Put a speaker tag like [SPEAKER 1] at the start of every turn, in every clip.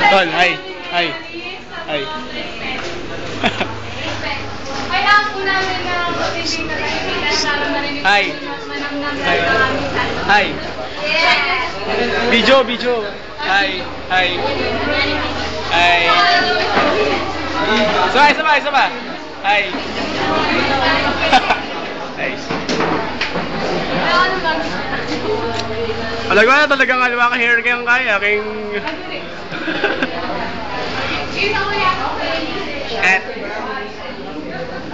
[SPEAKER 1] Tol, hi. Hi. Hi.
[SPEAKER 2] Kaya po namin na matinding na kaibigan para marinig
[SPEAKER 1] Hi.
[SPEAKER 2] manamnam na ang aming salita.
[SPEAKER 1] Hi.
[SPEAKER 2] Yes!
[SPEAKER 1] Video, video. Hi. Hi. Hi. Isa pa. Hi. Nice. Alam ko na talagang alwa ka hair kayang kaya. King...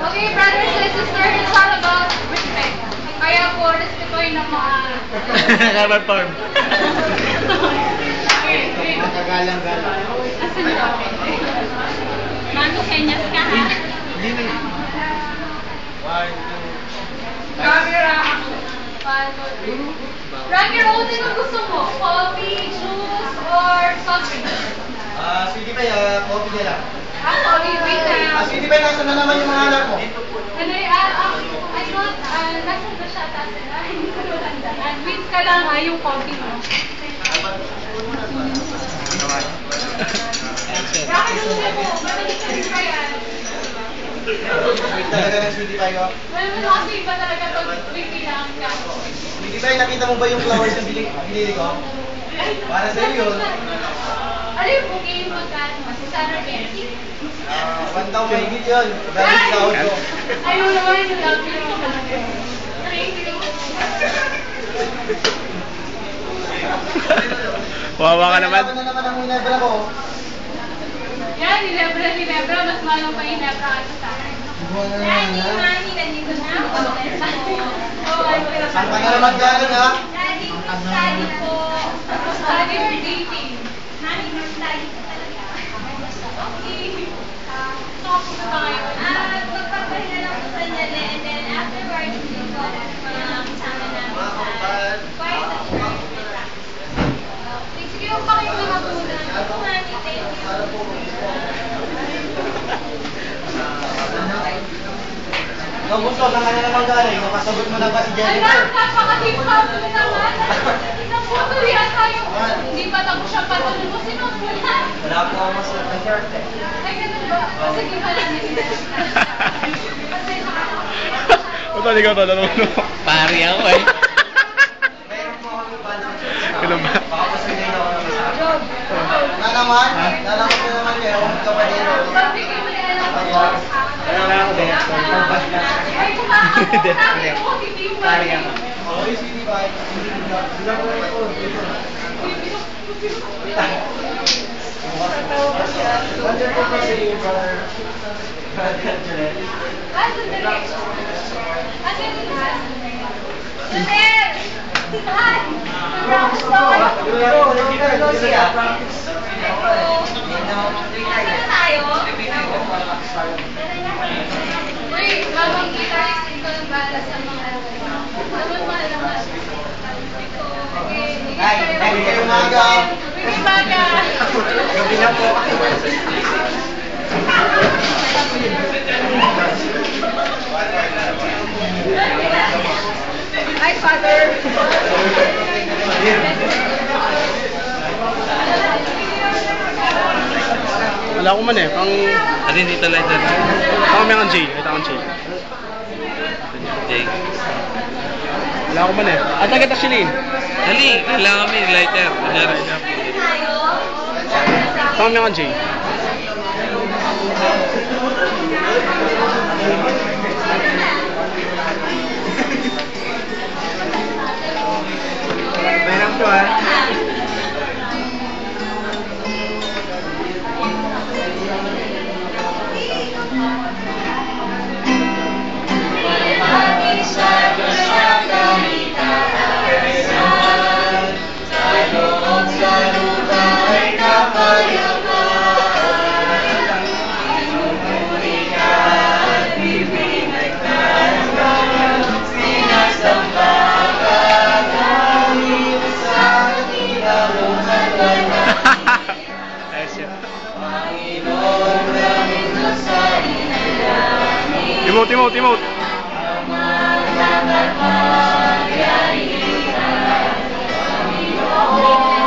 [SPEAKER 2] Okay, brothers and sisters, it's all about respect. Kaya po, respetuhin ng mga...
[SPEAKER 1] Carbon farm.
[SPEAKER 3] Nakagalang-galang.
[SPEAKER 2] Asan ba? Mami, senyas ka ha?
[SPEAKER 1] Hindi na.
[SPEAKER 2] Camera. Roger, ano din ang gusto mo? Coffee, juice, or soft drinks?
[SPEAKER 3] Sweetie Pie, coffee na lang.
[SPEAKER 2] Sorry, wait na.
[SPEAKER 3] Sweetie Pie, nasa na naman yung mga anak mo?
[SPEAKER 2] Ano I thought, nasa ba siya tayo na? Hindi ko nalandaan. Wait ka lang ha, yung coffee mo. Bakit yung mo? Madalit ka rin kaya?
[SPEAKER 3] Sweet talaga ng Sweetie Pie, oh.
[SPEAKER 2] Alam mo kasi iba talaga pag may kailangan ka.
[SPEAKER 3] Sweetie Pie, nakita mo ba yung flowers na binili ko? Para sa'yo yun.
[SPEAKER 2] Ano yung bouquet mo magkano? Si Sarah Nancy?
[SPEAKER 3] 1,000 mahigit yun. Galing sa auto.
[SPEAKER 2] Ayaw naman yung love you mo. Thank you.
[SPEAKER 1] Wawa ka naman.
[SPEAKER 3] Ano na naman ang minabra ko?
[SPEAKER 2] Yan, Ginebra. Mas mahal pa yung Ginebra ata sa akin. Daddy, Mami, nandito na ako.
[SPEAKER 3] Saan ka na naman galing, ha?
[SPEAKER 2] Daddy, study po. Study or dating? Mami, study po talaga. Okay. Talk po ba ngayon?
[SPEAKER 4] Magpapahinga lang po sandali and then afterwards, dito, mga kasama namin sa quiet at practice.
[SPEAKER 2] Sige, huwag pa kayong nakabunan.
[SPEAKER 4] Ako, Mami, thank you.
[SPEAKER 3] Ikaw, Bunso, saan ka na naman galing? Napasagot mo na ba si Jennifer?
[SPEAKER 2] Alam, napaka-hip-hop mo naman. Isang puto yan tayo. Hindi pa tapos siya patanong mo. Sino mo yan?
[SPEAKER 3] Wala po ako masuot na shirt, eh.
[SPEAKER 2] Ay, ganun ba? Sige pala nila.
[SPEAKER 1] Tol, ikaw tol. Pari ako eh.
[SPEAKER 3] Meron po ako yung bala.
[SPEAKER 1] Ganun ba?
[SPEAKER 3] Baka pasunay na ako ng isa. Na naman? Nalaman ko naman kayo, kapatid.
[SPEAKER 2] Pagbigay mo na lang ako.
[SPEAKER 3] Kaya nga ako din.
[SPEAKER 2] Ay, kumakabot. Sabi ko, hindi mo.
[SPEAKER 3] Pari ako. Okay, Sweetie Pie. Sila ko na ito. Nandiyan po pa si brother. Brother Juliet.
[SPEAKER 2] Ah, sandali. Asan yung lahat? Sandali! Ay! Practice daw. Asan na tayo? Uy, habang guitarist ko ng bala sa mga naman mahal naman.
[SPEAKER 3] Ay, kayo umaga.
[SPEAKER 2] Bigay baga.
[SPEAKER 3] Gabi na po.
[SPEAKER 2] Hi, Father.
[SPEAKER 1] Wala ko man eh. Pang...
[SPEAKER 5] Ano yung dito lighter?
[SPEAKER 1] Pang may J. Ito ang J.
[SPEAKER 5] Jay.
[SPEAKER 1] Wala ko man eh. At kita Shilin.
[SPEAKER 5] Dali, kailangan kami lighter. Kunyari siya.
[SPEAKER 1] Pang may J.
[SPEAKER 3] Meron to, ha?
[SPEAKER 1] Timote.
[SPEAKER 2] Oh,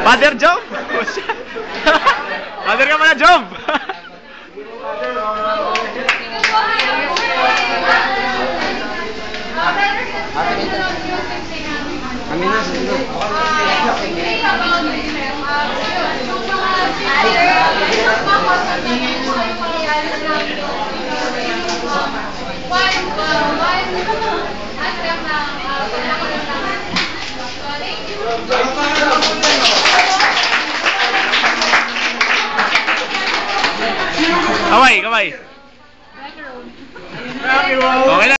[SPEAKER 1] Father Job? Father ka pala, Job! Kamay, kamay. Okay na.